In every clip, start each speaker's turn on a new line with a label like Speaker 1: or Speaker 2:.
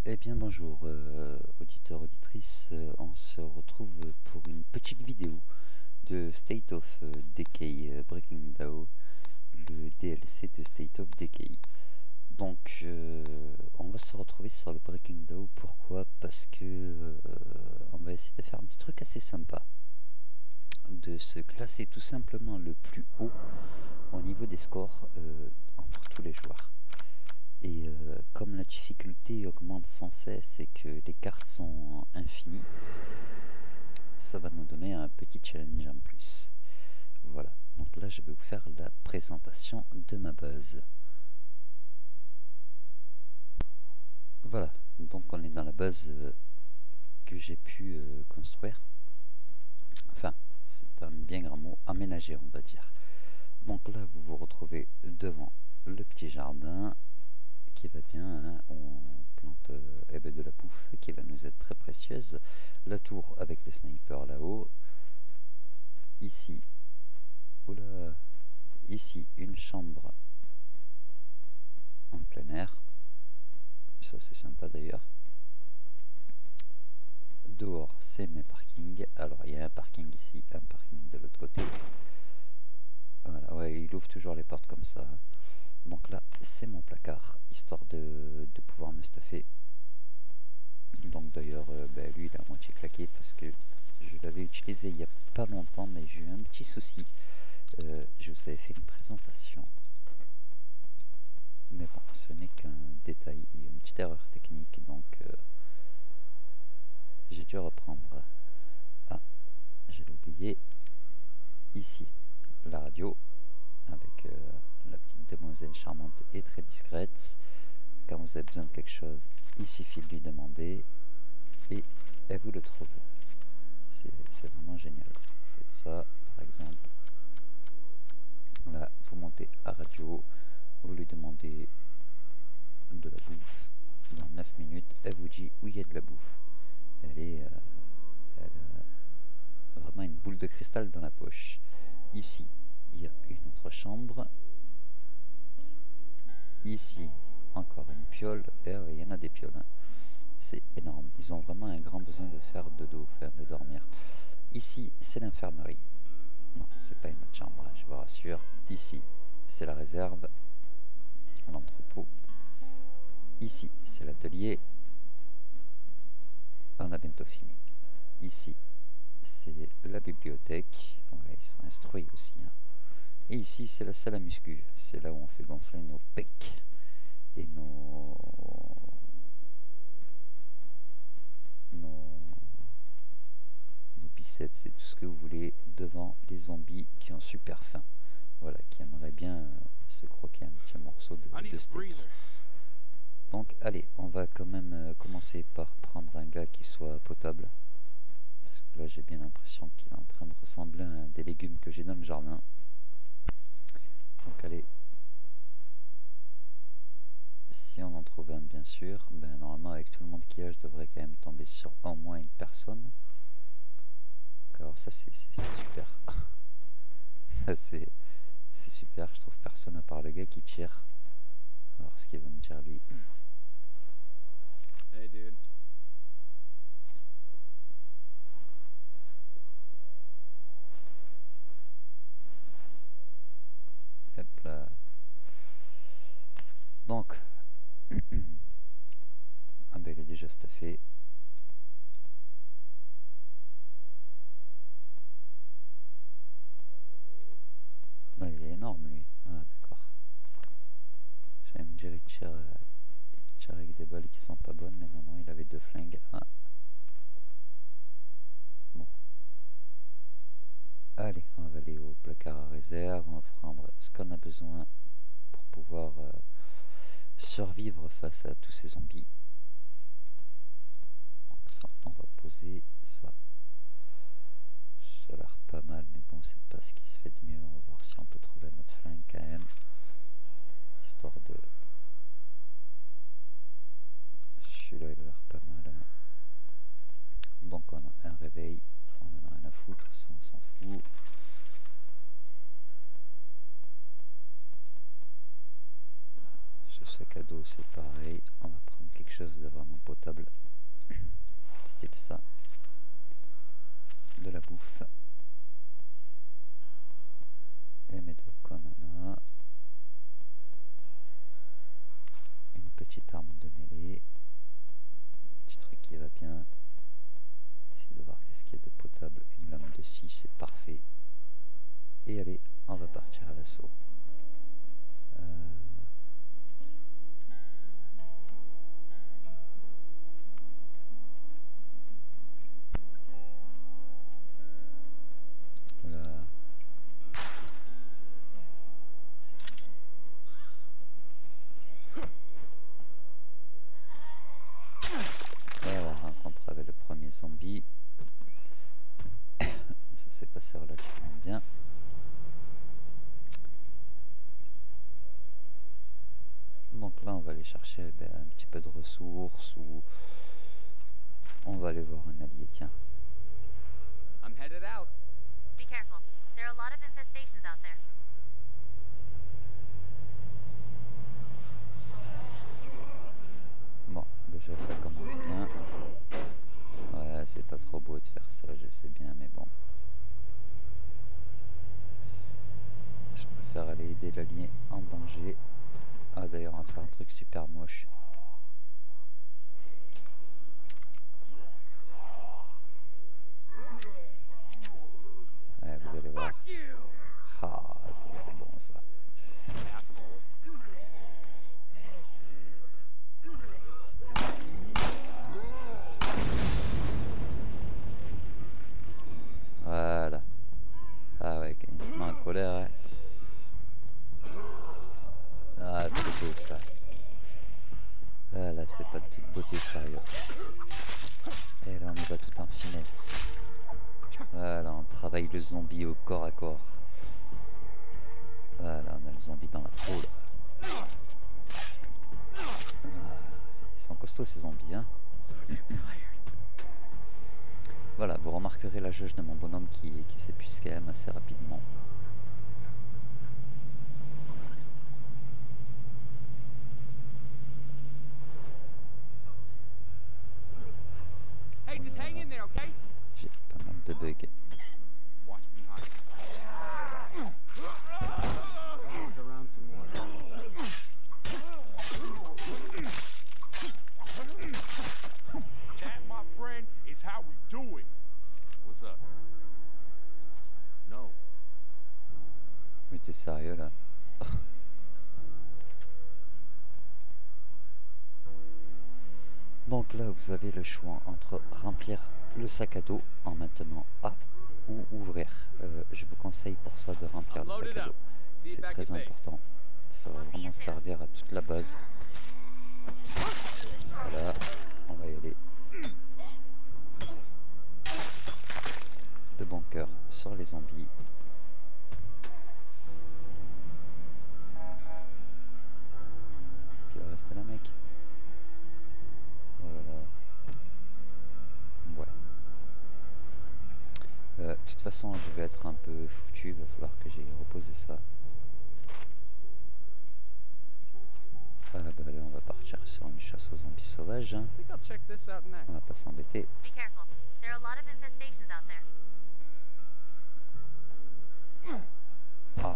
Speaker 1: Eh bien bonjour auditeurs, auditrices, on se retrouve pour une petite vidéo de State of Decay Breaking Down, le DLC de State of Decay. Donc on va se retrouver sur le Breaking Down, pourquoi? Parce que on va essayer de faire un petit truc assez sympa, de se classer tout simplement le plus haut au niveau des scores entre tous les joueurs. Et comme la difficulté augmente sans cesse et que les cartes sont infinies, ça va nous donner un petit challenge en plus. Voilà, donc là je vais vous faire la présentation de ma base. Voilà, donc on est dans la base que j'ai pu construire. Enfin, c'est un bien grand mot, aménager on va dire. Donc là vous vous retrouvez devant le petit jardin qui va bien, hein, on plante de la bouffe qui va nous être très précieuse, la tour avec le sniper là-haut, ici, oula, ici une chambre en plein air, ça c'est sympa d'ailleurs, dehors c'est mes parkings, alors il y a un parking ici, un parking de l'autre côté, voilà, ouais, il ouvre toujours les portes comme ça. Donc là, c'est mon placard, histoire de pouvoir me stuffer. Donc d'ailleurs, lui, il est à moitié claqué parce que je l'avais utilisé il n'y a pas longtemps, mais j'ai eu un petit souci. Je vous avais fait une présentation. Mais bon, ce n'est qu'un détail, une petite erreur technique, donc j'ai dû reprendre. Ah, je l'ai oublié. Ici, la radio, avec la petite demoiselle charmante et très discrète. Quand vous avez besoin de quelque chose, il suffit de lui demander et elle vous le trouve. C'est vraiment génial. Vous faites ça, par exemple. Là, vous montez à radio, vous lui demandez de la bouffe. Dans 9 minutes, elle vous dit où il y a de la bouffe. Elle a vraiment une boule de cristal dans la poche. Ici, il y a une autre chambre. Ici, encore une piole. Et il y en a des pioles. Hein. C'est énorme. Ils ont vraiment un grand besoin de faire dodo, de dormir. Ici, c'est l'infirmerie. Non, c'est pas une autre chambre, hein, je vous rassure. Ici, c'est la réserve, l'entrepôt. Ici, c'est l'atelier. On a bientôt fini. Ici, c'est la bibliothèque. Ouais, ils sont instruits aussi. Hein. Et ici, c'est la salle à muscu. C'est là où on fait gonfler nos pecs et nos biceps et tout ce que vous voulez devant les zombies qui ont super faim. Voilà, qui aimeraient bien se croquer un petit morceau de steak. Donc allez, on va quand même commencer par prendre un gars qui soit potable. Parce que là j'ai bien l'impression qu'il est en train de ressembler à des légumes que j'ai dans le jardin. Donc allez. Si on en trouve un bien sûr, ben normalement avec tout le monde qu'il y a, je devrais quand même tomber sur au moins une personne. Alors ça c'est super. Ça c'est super, je trouve personne à part le gars qui tire. Alors ce qu'il va me dire lui.
Speaker 2: Hey dude.
Speaker 1: Hop là. Donc ah ben il est déjà stuffé. Non, il est énorme lui. Ah d'accord. J'allais me dire il tire avec des balles qui sont pas bonnes, mais non, il avait 2 flingues. Ah. Bon. Allez, on va aller au placard à réserve, on va prendre ce qu'on a besoin pour pouvoir survivre face à tous ces zombies. Donc ça, on va poser ça. Ça a l'air pas mal, mais bon, c'est pas ce qui se fait de mieux. On va voir si on peut trouver notre flingue quand même. Histoire de... Celui-là, il a l'air pas mal. Hein. Donc on a un réveil. On en a rien à foutre, ça on s'en fout. sac à dos c'est pareil, on va prendre quelque chose de vraiment potable, style ça, de la bouffe, les médocs on en a, une petite arme de mêlée, petit truc qui va bien, essayer de voir qu'est-ce qu'il y a de potable, une lame de scie c'est parfait, et allez on va partir à l'assaut. Voilà, rencontre avec le premier zombie. Ça s'est passé relativement bien. Donc là on va aller chercher un petit peu de ressources ou on va aller voir un allié, tiens.
Speaker 2: I'm headed out.
Speaker 3: Be careful. There are a lot of infestations out there.
Speaker 1: Bon, déjà ça commence bien. Ouais, c'est pas trop beau de faire ça, je sais bien, mais bon. Je préfère aller aider l'allié en danger. Ah d'ailleurs on va faire un truc super moche. Ouais, vous allez voir. Ah, ça c'est bon ça. Voilà. Ah ouais, quand il se met en colère. Hein. Ah, c'est beau ça. Ah là, c'est pas de toute beauté, sérieux. Et là, on y va tout en finesse. Voilà, on travaille le zombie au corps à corps. Voilà, on a le zombie dans la peau là. Ah, ils sont costauds ces zombies, hein. Voilà, vous remarquerez la jauge de mon bonhomme qui s'épuise quand même assez rapidement. J'ai pas mal de bugs. Mais t'es sérieux là? Donc là vous avez le choix entre remplir le sac à dos en maintenant A ou ouvrir. Je vous conseille pour ça de remplir le sac à dos. C'est très important. Ça va vraiment servir à toute la base. Voilà, on va y aller. De bon cœur sur les zombies. Tu vas rester là, mec? Oh là là. Ouais. De toute façon, je vais être un peu foutu. Il va falloir que j'aille reposer ça. Ah bah là, on va partir sur une chasse aux zombies sauvages. Hein. On va pas s'embêter. Ah.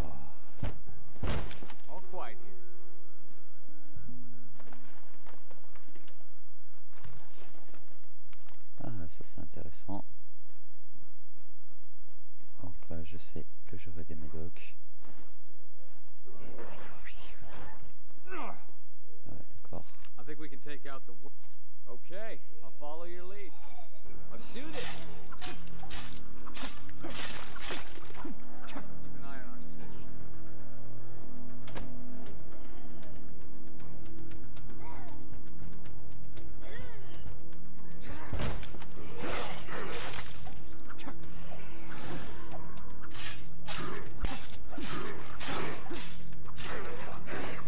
Speaker 1: Ah, ça c'est intéressant. Donc là, je sais que j'aurai des médocs. Ouais, d'accord.
Speaker 2: I think we can take out the. Okay, I'll follow your lead. Let's do this. Keep an eye on our six.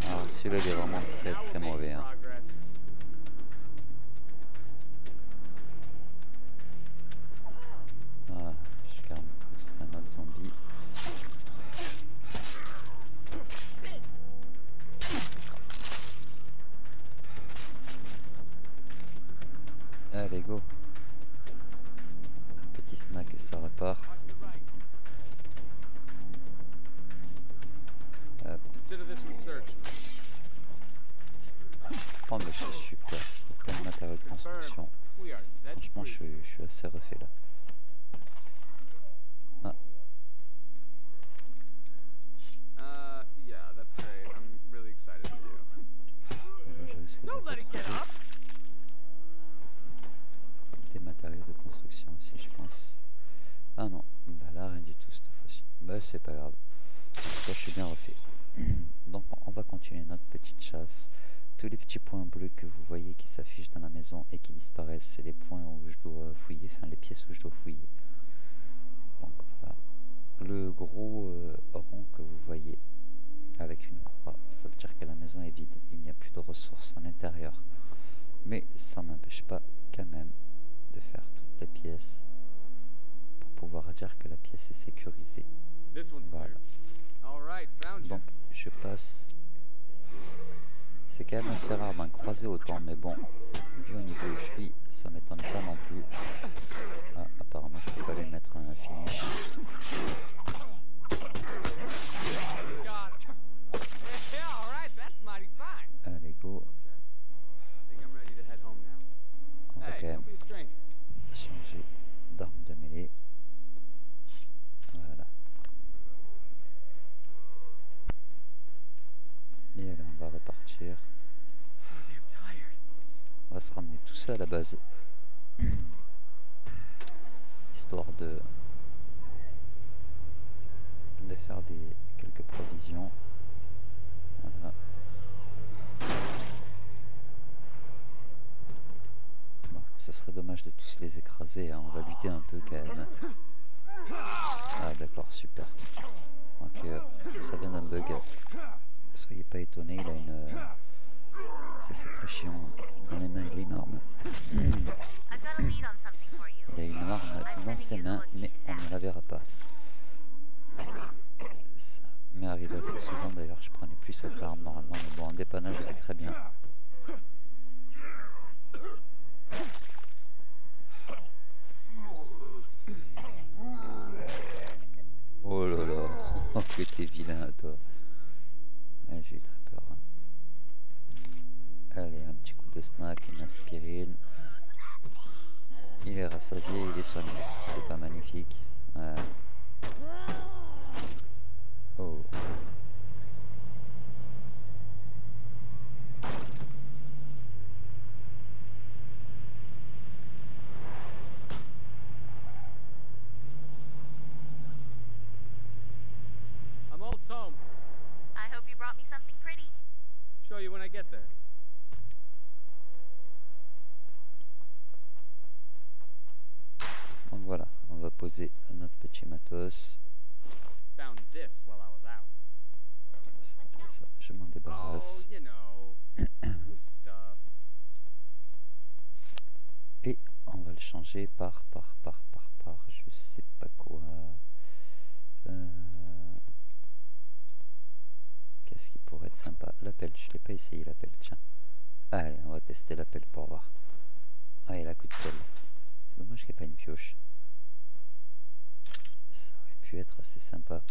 Speaker 1: Alors celui-là il est vraiment très mauvais. Hein. Ah, j'ai carrément cru que c'était un autre Allez, go. Un petit snack et ça repart.
Speaker 2: Consider this one searched.
Speaker 1: Oh mais c'est super, je trouve plein de matériaux de construction.
Speaker 2: We are
Speaker 1: Franchement je suis assez refait là. Ah.
Speaker 2: Yeah, that's great. I'm really excited for you.
Speaker 1: Je risque de retrouver des matériaux de construction aussi je pense. Ah non, bah là rien du tout cette fois-ci. Bah c'est pas grave. Là je suis bien refait. Donc on va continuer notre petite chasse. Tous les petits points bleus que vous voyez qui s'affichent dans la maison et qui disparaissent, c'est les points où je dois fouiller, enfin les pièces où je dois fouiller. Donc voilà. Le gros rond que vous voyez avec une croix, ça veut dire que la maison est vide. Il n'y a plus de ressources à l'intérieur. Mais ça m'empêche pas quand même de faire toutes les pièces pour pouvoir dire que la pièce est sécurisée. Voilà. Donc je passe. C'est quand même assez rare d'en croiser autant, mais bon, vu au niveau où je suis, ça m'étonne pas non plus. Ah, apparemment, je peux pas lui mettre un finish. Allez, go. On va quand même changer d'arme de mêlée. Voilà. Et là, on va repartir. On va se ramener tout ça à la base. Histoire de faire quelques provisions. Voilà. Bon, ça serait dommage de tous les écraser, hein. On va lutter un peu quand même. Ah d'accord, super. Donc ça vient d'un bug. Soyez pas étonnés, il a une... Ça c'est très chiant. Dans les mains il est énorme. Il a une arme dans ses mains, mais on ne la verra pas. Ça m'est arrivé assez souvent d'ailleurs, je prenais plus cette arme normalement, mais bon en dépannage elle est très bien. Oh là là, oh que t'es vilain toi. Ouais, j'ai eu très peur. Hein. Allez, un petit coup de snack, une aspirine. Il est rassasié, il est soigné. C'est pas magnifique. Oh.
Speaker 2: I'm almost home.
Speaker 3: I hope you brought me something pretty.
Speaker 2: Show you when I get there.
Speaker 1: Donc voilà, on va poser notre petit matos.
Speaker 2: Found this while I was out.
Speaker 1: Ça, je m'en débarrasse.
Speaker 2: Oh, you know, some stuff.
Speaker 1: Et on va le changer par je sais pas quoi. Qu'est-ce qui pourrait être sympa? L'appel, je l'ai pas essayé l'appel, tiens. Allez, on va tester l'appel pour voir. Allez, la coup de pelle. C'est dommage qu'il n'y ait pas une pioche. Ça aurait pu être assez sympa.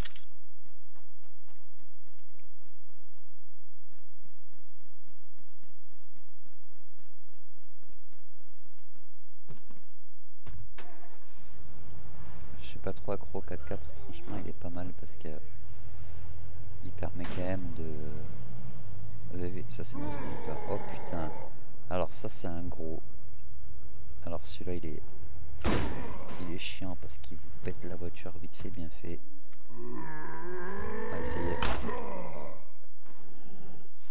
Speaker 1: Je suis pas trop accro au 4x4, franchement il est pas mal parce que il permet quand même de... Vous avez vu, ça c'est mon sniper. Oh putain. Alors ça c'est un gros. Alors celui-là il est chiant parce qu'il vous pète la voiture vite fait bien fait. On va essayer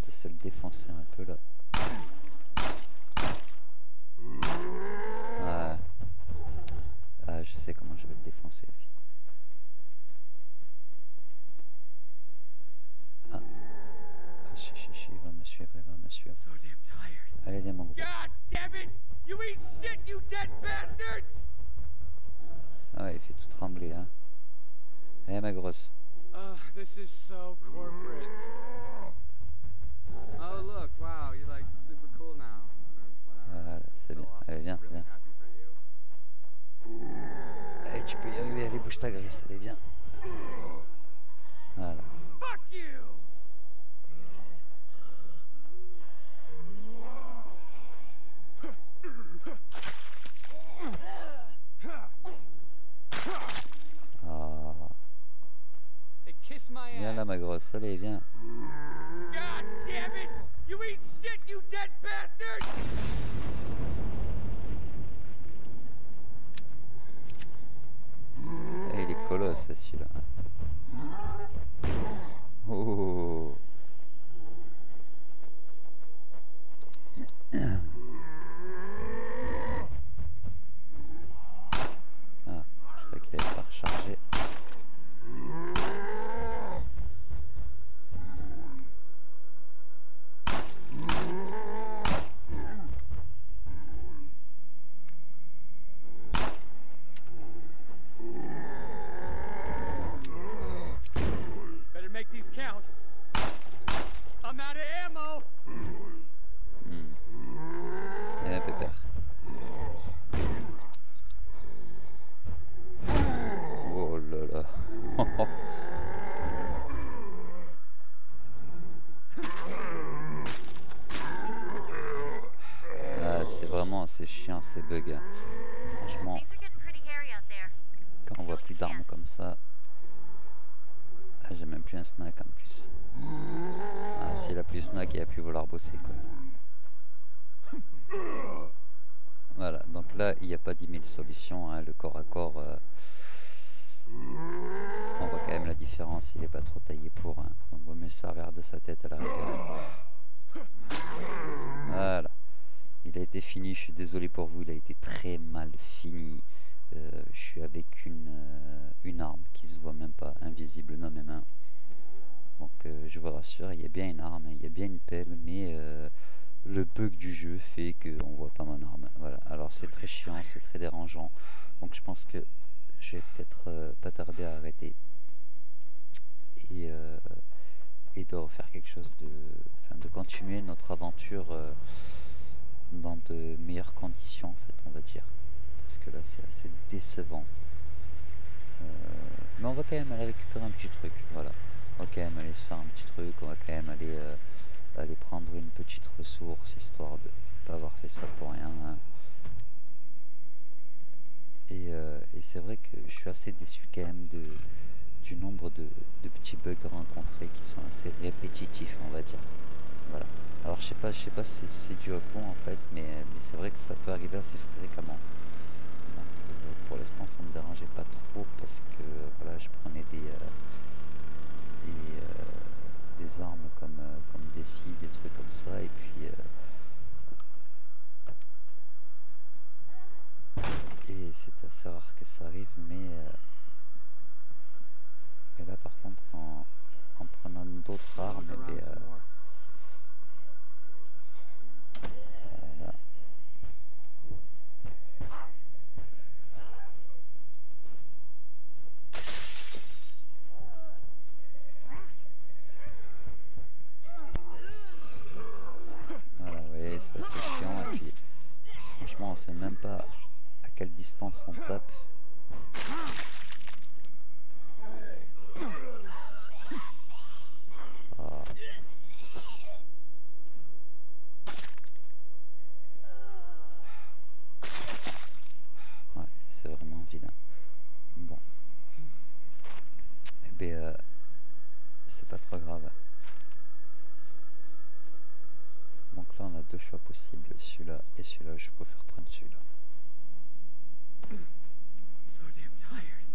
Speaker 1: de se le défoncer un peu là. Ah, je sais comment je vais le défoncer lui. Ah, il va me suivre, il va me suivre. Allez, viens mon gros.
Speaker 2: God damn it! You eat shit, you dead bastards!
Speaker 1: Ah ouais, il fait tout trembler, hein. Eh ma grosse.
Speaker 2: This is so corporate. Oh look, wow, you're like super cool now.
Speaker 1: Voilà, c'est bien. Allez, viens, viens. bouge ta graisse, allez viens. Voilà.
Speaker 2: Fuck you!
Speaker 1: Ah.
Speaker 2: Hey, kiss my
Speaker 1: Viens là
Speaker 2: ass.
Speaker 1: ma grosse, allez viens.
Speaker 2: God damn it! You eat shit, you dead bastard!
Speaker 1: Eh, il est colosse celui-là. Oh. Ah, je crois qu'il n'avait pas rechargé.
Speaker 2: Better make these count. I'm out of ammo!
Speaker 1: Il y a un pépère. Oh là là. Ah, c'est chiant ces bugs. Hein. Franchement,
Speaker 3: Things are getting pretty hairy out there.
Speaker 1: quand on voit plus d'armes comme ça. Ah, j'ai même plus un snack en plus. Ah, s'il a plus snack, il va plus vouloir bosser quoi. Voilà, donc là il n'y a pas 10 000 solutions. Hein. Le corps à corps, on voit quand même la différence. Il n'est pas trop taillé pour. Hein. Donc vaut mieux se servir de sa tête à la rigueur. Voilà. Il a été fini, je suis désolé pour vous, il a été très mal fini. Je suis avec une arme qui se voit même pas, invisible dans mes mains. Donc je vous rassure, il y a bien une arme, il y a bien une pelle, mais le bug du jeu fait qu'on voit pas mon arme. Voilà, alors c'est très chiant, c'est très dérangeant. Donc je pense que je vais peut-être pas tarder à arrêter. Et de refaire quelque chose de continuer notre aventure dans de meilleures conditions en fait, on va dire, parce que là c'est assez décevant, mais on va quand même aller récupérer un petit truc. Voilà, on va quand même aller se faire un petit truc, on va quand même aller prendre une petite ressource histoire de pas avoir fait ça pour rien, hein. Et c'est vrai que je suis assez déçu quand même du nombre de petits bugs rencontrés qui sont assez répétitifs, on va dire. Voilà. Alors je sais pas si c'est dû au pont en fait, mais c'est vrai que ça peut arriver assez fréquemment. Donc pour l'instant ça me dérangeait pas trop parce que voilà, je prenais des armes comme des scies, des trucs comme ça, et puis et c'est assez rare que ça arrive, mais là par contre en prenant d'autres armes,
Speaker 2: Look around some more.
Speaker 1: voilà. Voilà, vous voyez, c'est assez chiant, et puis franchement on sait même pas à quelle distance on tape. Ah. Ouais, c'est vraiment vilain. Bon. Eh bien, c'est pas trop grave. Donc là, on a deux choix possibles, celui-là et celui-là. Je préfère prendre celui-là.
Speaker 2: So damn tired.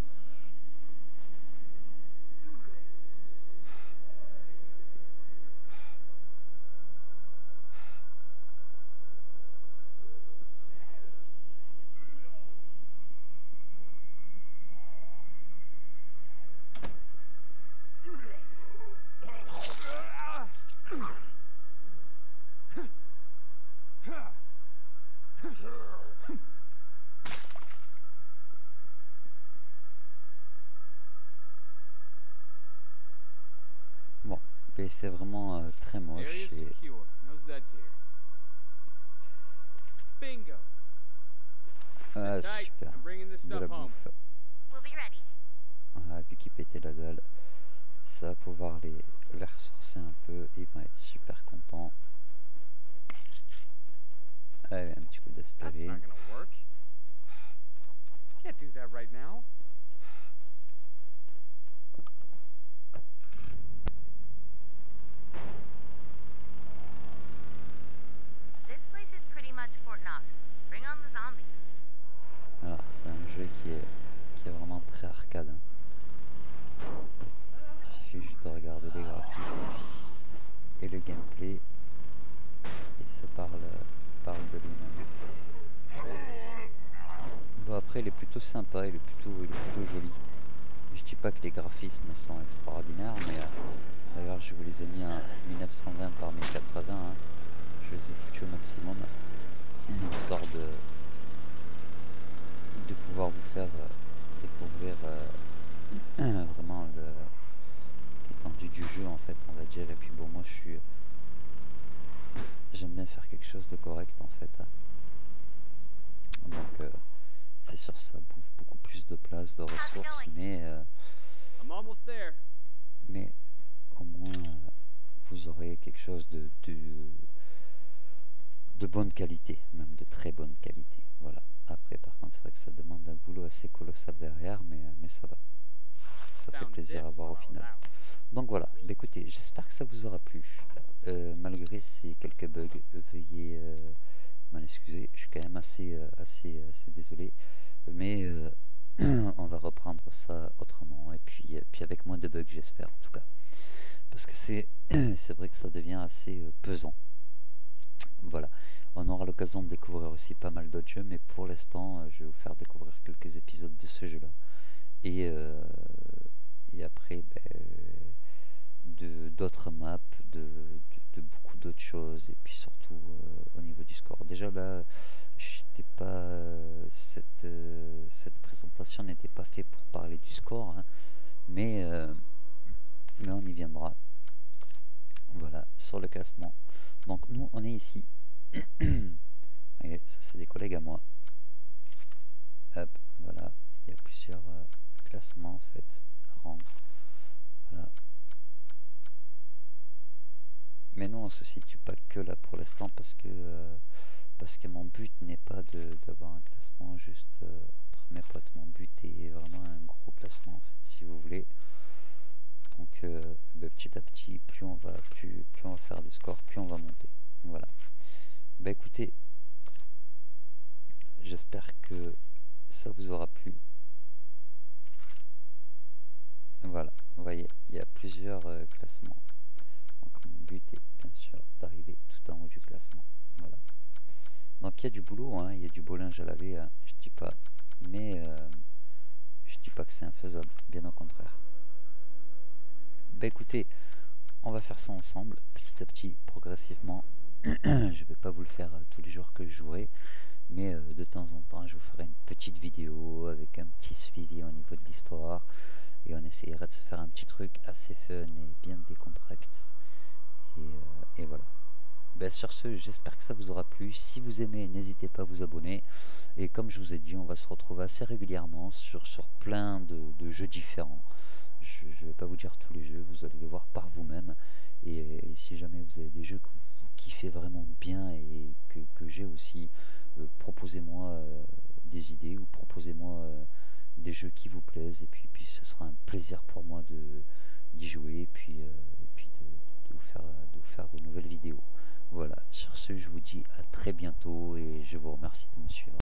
Speaker 1: Bon, et c'est vraiment très moche.
Speaker 2: Area
Speaker 1: Et
Speaker 2: secure. No Zeds here. Bingo.
Speaker 1: ah,
Speaker 2: Sit tight.
Speaker 1: super.
Speaker 2: I'm bringing this
Speaker 1: De la
Speaker 2: stuff home.
Speaker 1: bouffe.
Speaker 3: We'll be ready.
Speaker 1: vu qu'il pétait la dalle, ça va pouvoir les ressourcer un peu. Ils vont être super contents. Allez, un petit coup
Speaker 2: That's
Speaker 1: d'aspirine.
Speaker 2: not gonna work. Can't do that right now.
Speaker 3: This place is pretty much Fort Knox. Bring on the zombies.
Speaker 1: Alors c'est un jeu qui est vraiment très arcade. Hein. Il suffit juste de regarder les graphismes et le gameplay et ça parle de lui-même. Bon après il est plutôt sympa, il est plutôt joli. Je dis pas que les graphismes sont extraordinaires, mais d'ailleurs je vous les ai mis à 1920 par 1080. Hein. Je les ai foutus au maximum, histoire de pouvoir vous faire découvrir vraiment l'étendue du jeu en fait, on va dire. Et puis bon, moi j'aime bien faire quelque chose de correct en fait. Hein. Donc c'est sûr, ça bouffe beaucoup plus de place, de ressources, mais
Speaker 2: I'm almost there.
Speaker 1: au moins vous aurez quelque chose de bonne qualité, même de très bonne qualité. Voilà. Après, par contre, c'est vrai que ça demande un boulot assez colossal derrière, mais ça va. Ça fait plaisir à voir au final. Donc voilà. Bah, écoutez, j'espère que ça vous aura plu. Malgré ces quelques bugs, veuillez m'en excuser. Je suis quand même assez désolé. Mais on va reprendre ça autrement. Et puis avec moins de bugs, j'espère en tout cas. Parce que c'est vrai que ça devient assez pesant. Voilà, on aura l'occasion de découvrir aussi pas mal d'autres jeux, mais pour l'instant, je vais vous faire découvrir quelques épisodes de ce jeu-là. Et après, d'autres maps, de beaucoup d'autres choses, et puis surtout au niveau du score. Déjà là, j'étais pas cette présentation n'était pas faite pour parler du score, hein, mais on y viendra. Voilà, sur le classement. Donc nous, on est ici. Et ça, c'est des collègues à moi. Hop, voilà. Il y a plusieurs classements en fait, rangs. Voilà. Mais nous, on se situe pas que là pour l'instant parce que mon but n'est pas d'avoir un classement juste entre mes potes. Mon but est vraiment un gros classement en fait, si vous voulez. Donc petit à petit, plus on va faire de score, plus on va monter. Voilà. Bah écoutez, j'espère que ça vous aura plu. Voilà, vous voyez, il y a plusieurs classements. Donc mon but est bien sûr d'arriver tout en haut du classement. Voilà. Donc il y a du boulot, hein, il y a du beau linge à laver, hein, je dis pas, mais je dis pas que c'est infaisable, bien au contraire. Bah écoutez, on va faire ça ensemble, petit à petit, progressivement. Je vais pas vous le faire tous les jours que je jouerai, mais de temps en temps, je vous ferai une petite vidéo avec un petit suivi au niveau de l'histoire, et on essaiera de se faire un petit truc assez fun et bien décontracté. Et voilà. Ben, sur ce, j'espère que ça vous aura plu. Si vous aimez, n'hésitez pas à vous abonner. Et comme je vous ai dit, on va se retrouver assez régulièrement sur plein de jeux différents. Je ne vais pas vous dire tous les jeux, vous allez les voir par vous-même. Et si jamais vous avez des jeux que vous kiffez vraiment bien et que j'ai aussi, proposez-moi des idées ou proposez-moi des jeux qui vous plaisent. Et puis ce sera un plaisir pour moi d'y jouer et puis de vous faire de nouvelles vidéos. Voilà, sur ce, je vous dis à très bientôt et je vous remercie de me suivre.